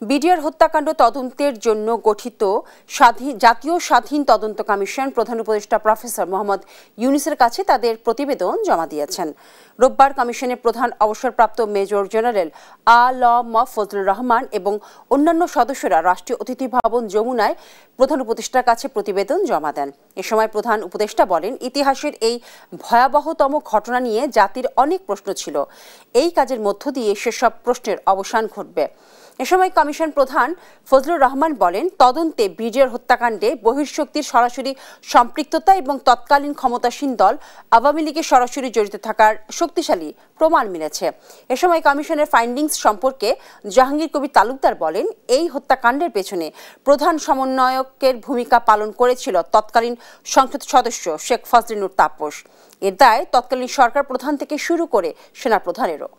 BDR হত্যাকাণ্ড তদন্তের জন্য গঠিত জাতীয় স্বাধীন তদন্ত কমিশন প্রধান উপদেষ্টা প্রফেসর মোহাম্মদ ইউনূসের কাছে তাদের প্রতিবেদন জমা দিয়েছেন। রোববার কমিশনের প্রধান অবসরপ্রাপ্ত মেজর জেনারেল আ.ল.ম ফজলুর রহমান এবং অন্যান্য সদস্যরা রাষ্ট্রীয় অতিথি ভবন যমুনায় প্রধান উপদেষ্টার কাছে প্রতিবেদন জমা দেন। এ সময় প্রধান উপদেষ্টা বলেন, ইতিহাসের এই ভয়াবহতম ঘটনা নিয়ে জাতির অনেক প্রশ্ন ছিল। এই কাজের মধ্য দিয়ে সেসব প্রশ্নের অবসান ঘটবে। এ সময় কমিশন প্রধান ফজলুর রহমান বলেন, তদন্তে বিডিআর হত্যাকাণ্ডে বহির্শক্তির সরাসরি সম্পৃক্ততা এবং তৎকালীন ক্ষমতাসীন দল আওয়ামী লীগের সরাসরি জড়িত থাকার শক্তিশালী প্রমাণ মিলেছে। এ সময় কমিশনের ফাইন্ডিংস সম্পর্কে জাহাঙ্গীর কবির তালুকদার বলেন, এই হত্যাকাণ্ডের পেছনে প্রধান সমন্বয়কের ভূমিকা পালন করেছিল তৎকালীন সংসদ সদস্য শেখ ফজলে নূর তাপস। এর দায় তৎকালীন সরকার প্রধান থেকে শুরু করে সেনাপ্রধানেরও।